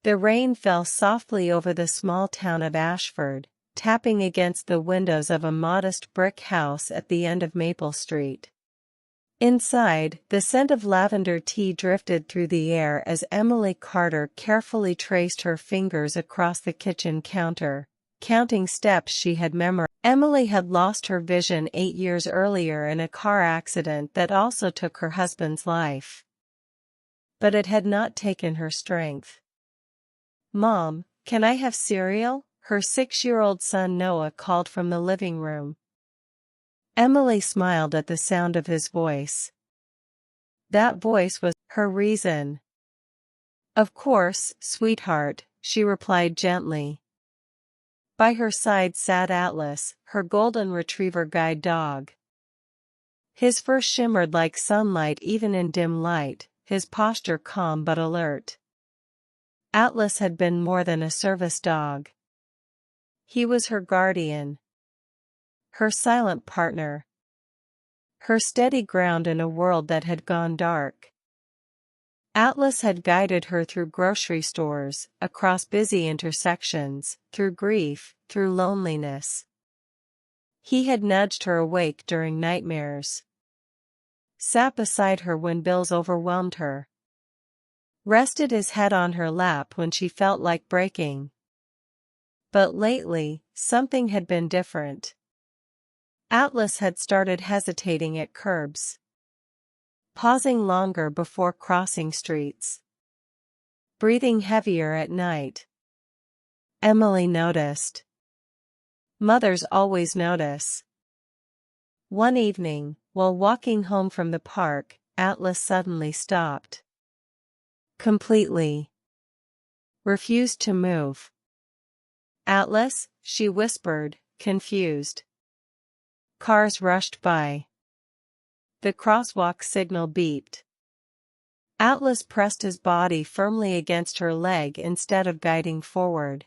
The rain fell softly over the small town of Ashford, tapping against the windows of a modest brick house at the end of Maple Street. Inside, the scent of lavender tea drifted through the air as Emily Carter carefully traced her fingers across the kitchen counter, counting steps she had memorized. Emily had lost her vision 8 years earlier in a car accident that also took her husband's life. But it had not taken her strength. "Mom, can I have cereal?" her 6-year-old son Noah called from the living room. Emily smiled at the sound of his voice. That voice was her reason. "Of course, sweetheart," she replied gently. By her side sat Atlas, her golden retriever guide dog. His fur shimmered like sunlight even in dim light, his posture calm but alert. Atlas had been more than a service dog. He was her guardian. Her silent partner. Her steady ground in a world that had gone dark. Atlas had guided her through grocery stores, across busy intersections, through grief, through loneliness. He had nudged her awake during nightmares. Sat beside her when bills overwhelmed her. Rested his head on her lap when she felt like breaking. But lately, something had been different. Atlas had started hesitating at curbs. Pausing longer before crossing streets. Breathing heavier at night. Emily noticed. Mothers always notice. One evening, while walking home from the park, Atlas suddenly stopped. Completely. Refused to move. "Atlas," she whispered, confused. Cars rushed by. The crosswalk signal beeped. Atlas pressed his body firmly against her leg instead of guiding forward.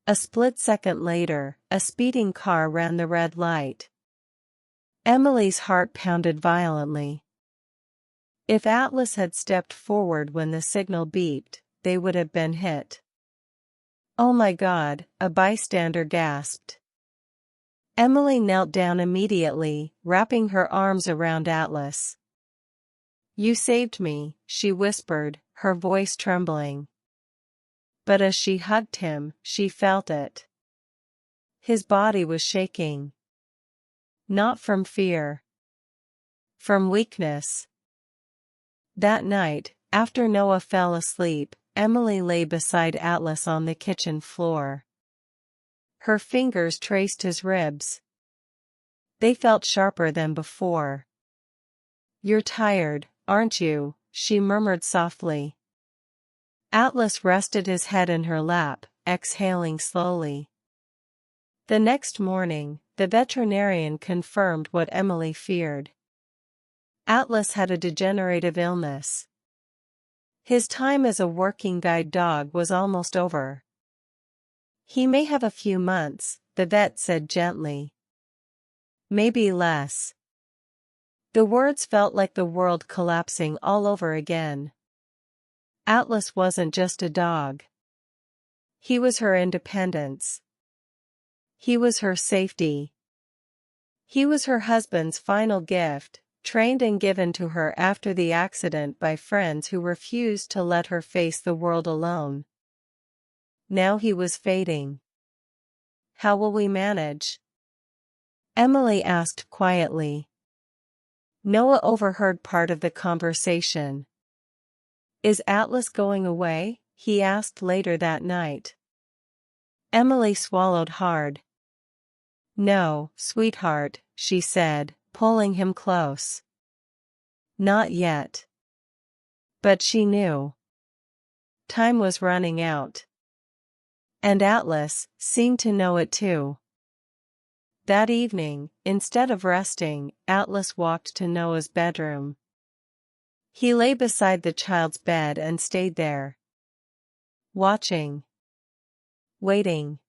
A split second later, a speeding car ran the red light. Emily's heart pounded violently. If Atlas had stepped forward when the signal beeped, they would have been hit. "Oh my God," a bystander gasped. Emily knelt down immediately, wrapping her arms around Atlas. "You saved me," she whispered, her voice trembling. But as she hugged him, she felt it. His body was shaking. Not from fear. From weakness. That night, after Noah fell asleep, Emily lay beside Atlas on the kitchen floor. Her fingers traced his ribs. They felt sharper than before. "You're tired, aren't you?" she murmured softly. Atlas rested his head in her lap, exhaling slowly. The next morning, the veterinarian confirmed what Emily feared. Atlas had a degenerative illness. His time as a working guide dog was almost over. "He may have a few months," the vet said gently. "Maybe less." The words felt like the world collapsing all over again. Atlas wasn't just a dog. He was her independence. He was her safety. He was her husband's final gift, trained and given to her after the accident by friends who refused to let her face the world alone. Now he was fading. "How will we manage?" Emily asked quietly. Noah overheard part of the conversation. "Is Atlas going away?" he asked later that night. Emily swallowed hard. "No, sweetheart," she said, pulling him close. "Not yet." But she knew. Time was running out. And Atlas seemed to know it too. That evening, instead of resting, Atlas walked to Noah's bedroom. He lay beside the child's bed and stayed there. Watching. Waiting.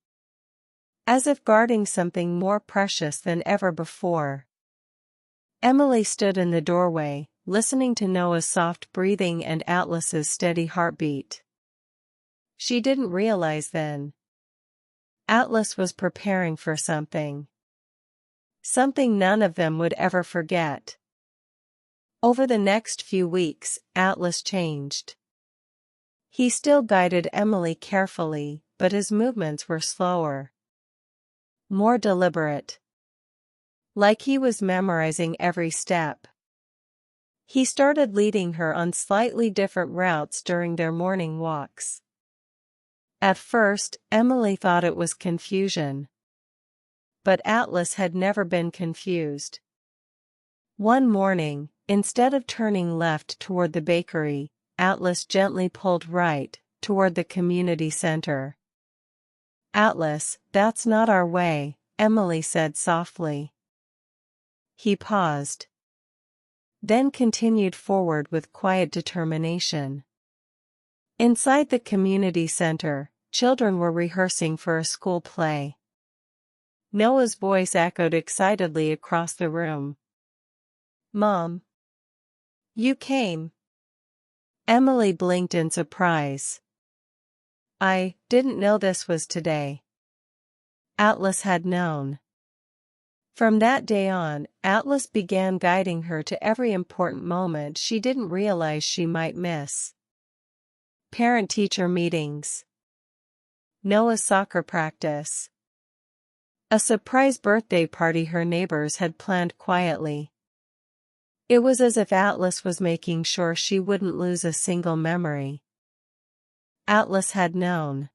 As if guarding something more precious than ever before. Emily stood in the doorway, listening to Noah's soft breathing and Atlas's steady heartbeat. She didn't realize then. Atlas was preparing for something. Something none of them would ever forget. Over the next few weeks, Atlas changed. He still guided Emily carefully, but his movements were slower. More deliberate. Like he was memorizing every step. He started leading her on slightly different routes during their morning walks. At first, Emily thought it was confusion. But Atlas had never been confused. One morning, instead of turning left toward the bakery, Atlas gently pulled right, toward the community center. "Atlas, that's not our way," Emily said softly. He paused. Then continued forward with quiet determination. Inside the community center, children were rehearsing for a school play. Noah's voice echoed excitedly across the room. "Mom! You came!" Emily blinked in surprise. "I didn't know this was today." Atlas had known. From that day on, Atlas began guiding her to every important moment she didn't realize she might miss. Parent-teacher meetings. Noah's soccer practice. A surprise birthday party her neighbors had planned quietly. It was as if Atlas was making sure she wouldn't lose a single memory. Atlas had known.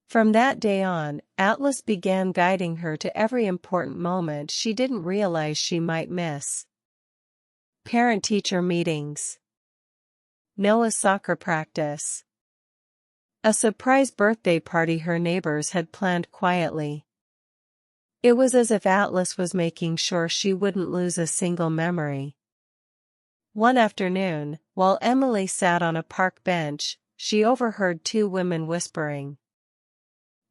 From that day on, Atlas began guiding her to every important moment she didn't realize she might miss. Parent-teacher meetings. Noah's soccer practice. A surprise birthday party her neighbors had planned quietly. It was as if Atlas was making sure she wouldn't lose a single memory. One afternoon, while Emily sat on a park bench, she overheard two women whispering.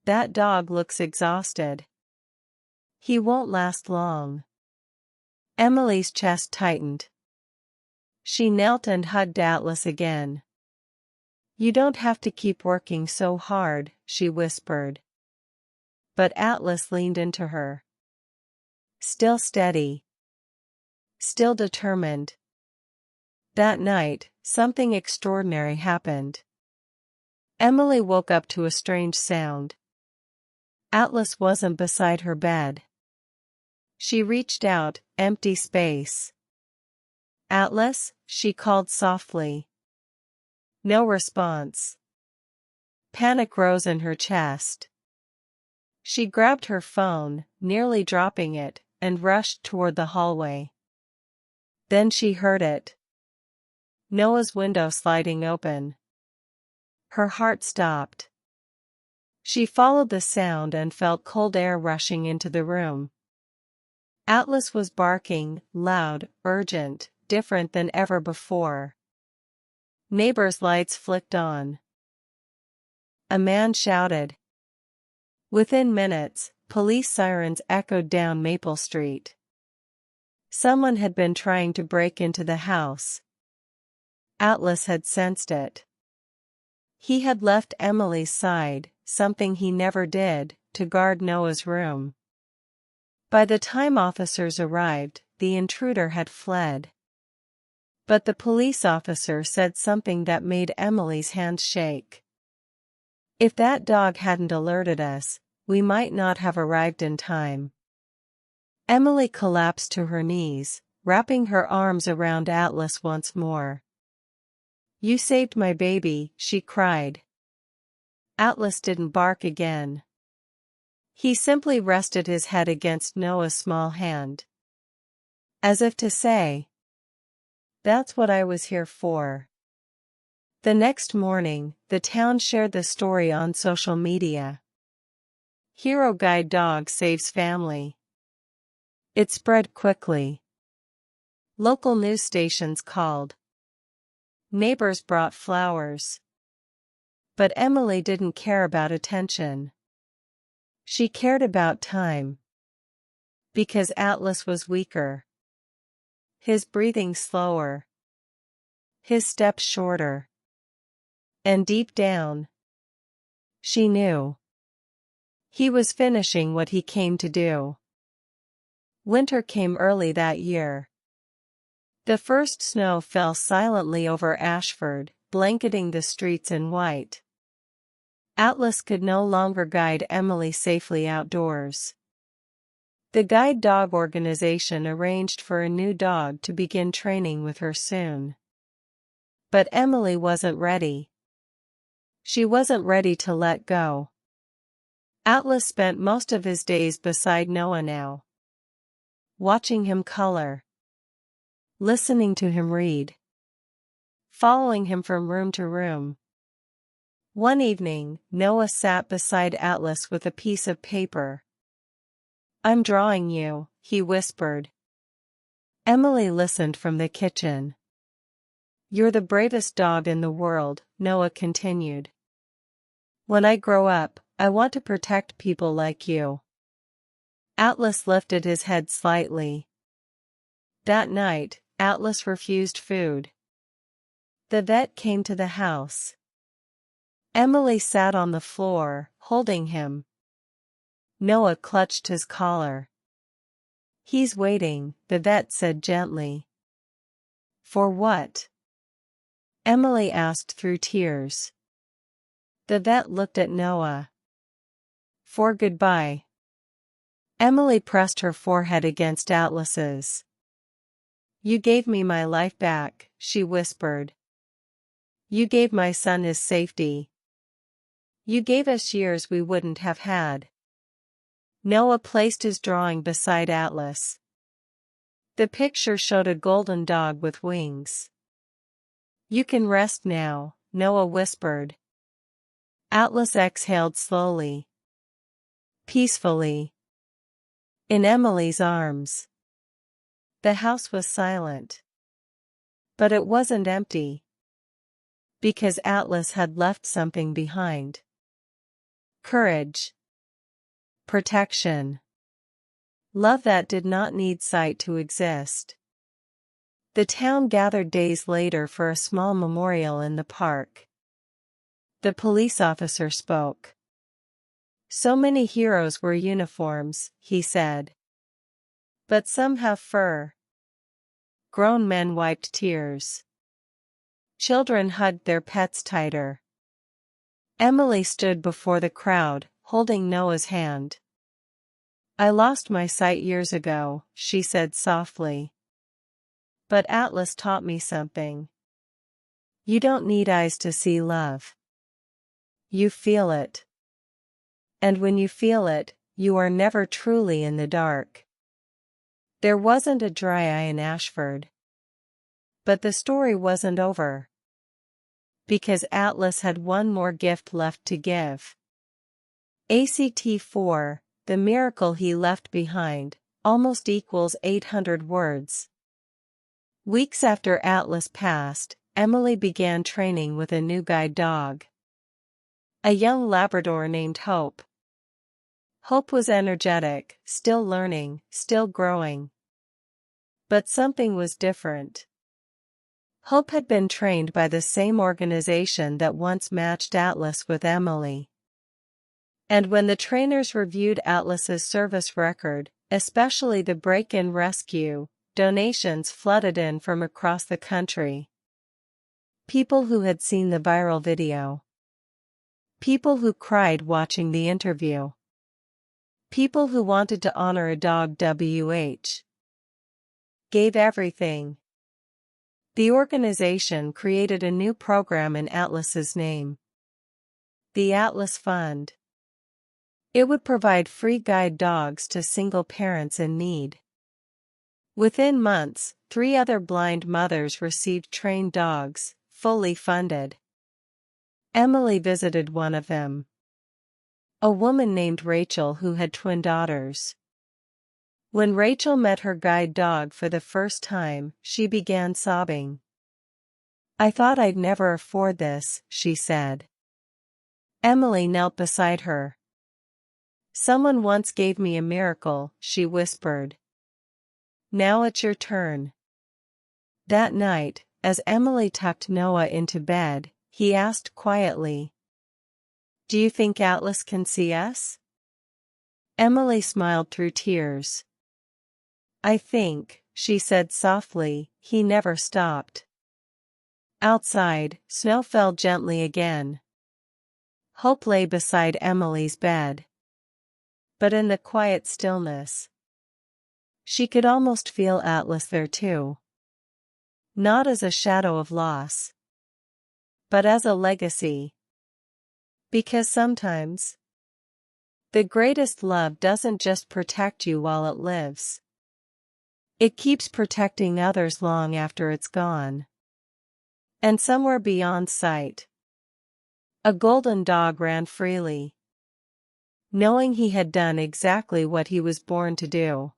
"That dog looks exhausted. He won't last long." Emily's chest tightened. She knelt and hugged Atlas again. "You don't have to keep working so hard," she whispered. But Atlas leaned into her. Still steady. Still determined. That night, something extraordinary happened. Emily woke up to a strange sound. Atlas wasn't beside her bed. She reached out, empty space. "Atlas?" she called softly. No response. Panic rose in her chest. She grabbed her phone, nearly dropping it, and rushed toward the hallway. Then she heard it. Noah's window sliding open. Her heart stopped. She followed the sound and felt cold air rushing into the room. Atlas was barking, loud, urgent, different than ever before. Neighbors' lights flicked on. A man shouted. Within minutes, police sirens echoed down Maple Street. Someone had been trying to break into the house. Atlas had sensed it. He had left Emily's side, something he never did, to guard Noah's room. By the time officers arrived, the intruder had fled. But the police officer said something that made Emily's hands shake. "If that dog hadn't alerted us, we might not have arrived in time." Emily collapsed to her knees, wrapping her arms around Atlas once more. "You saved my baby," she cried. Atlas didn't bark again. He simply rested his head against Noah's small hand. As if to say, "That's what I was here for." The next morning, the town shared the story on social media. "Hero guide dog saves family." It spread quickly. Local news stations called. Neighbors brought flowers. But Emily didn't care about attention. She cared about time. Because Atlas was weaker. His breathing slower. His steps shorter. And deep down, She knew. He was finishing what he came to do. Winter came early that year. The first snow fell silently over Ashford, blanketing the streets in white. Atlas could no longer guide Emily safely outdoors. The guide dog organization arranged for a new dog to begin training with her soon. But Emily wasn't ready. She wasn't ready to let go. Atlas spent most of his days beside Noah now. Watching him color. Listening to him read. Following him from room to room. One evening, Noah sat beside Atlas with a piece of paper. "I'm drawing you," he whispered. Emily listened from the kitchen. "You're the bravest dog in the world," Noah continued. "When I grow up, I want to protect people like you." Atlas lifted his head slightly. That night, Atlas refused food. The vet came to the house. Emily sat on the floor, holding him. Noah clutched his collar. "He's waiting," the vet said gently. "For what?" Emily asked through tears. The vet looked at Noah. "For goodbye." Emily pressed her forehead against Atlas's. "You gave me my life back," she whispered. "You gave my son his safety. You gave us years we wouldn't have had." Noah placed his drawing beside Atlas. The picture showed a golden dog with wings. "You can rest now," Noah whispered. Atlas exhaled slowly. Peacefully. In Emily's arms. The house was silent. But it wasn't empty. Because Atlas had left something behind. Courage. Protection. Love that did not need sight to exist. The town gathered days later for a small memorial in the park. The police officer spoke. "So many heroes wear uniforms," he said. "But some have fur." Grown men wiped tears. Children hugged their pets tighter. Emily stood before the crowd, holding Noah's hand. "I lost my sight years ago," she said softly. "But Atlas taught me something. You don't need eyes to see love. You feel it. And when you feel it, you are never truly in the dark." There wasn't a dry eye in Ashford. But the story wasn't over. Because Atlas had one more gift left to give. ACT 4, the miracle he left behind, almost equals 800 words. Weeks after Atlas passed, Emily began training with a new guide dog. A young Labrador named Hope. Hope was energetic, still learning, still growing. But something was different. Hope had been trained by the same organization that once matched Atlas with Emily. And when the trainers reviewed Atlas's service record, especially the break-in rescue, donations flooded in from across the country. People who had seen the viral video. People who cried watching the interview. People who wanted to honor a dog gave everything. The organization created a new program in Atlas's name. The Atlas Fund. It would provide free guide dogs to single parents in need. Within months, 3 other blind mothers received trained dogs, fully funded. Emily visited one of them. A woman named Rachel who had twin daughters. When Rachel met her guide dog for the first time, she began sobbing. "I thought I'd never afford this," she said. Emily knelt beside her. "Someone once gave me a miracle," she whispered. "Now it's your turn." That night, as Emily tucked Noah into bed, he asked quietly, Do you think Atlas can see us? Emily smiled through tears. I think, she said softly, he never stopped. Outside, snow fell gently again. Hope lay beside Emily's bed. But in the quiet stillness, she could almost feel Atlas there too. Not as a shadow of loss, but as a legacy. Because sometimes, the greatest love doesn't just protect you while it lives. It keeps protecting others long after it's gone. And somewhere beyond sight, a golden dog ran freely, knowing he had done exactly what he was born to do.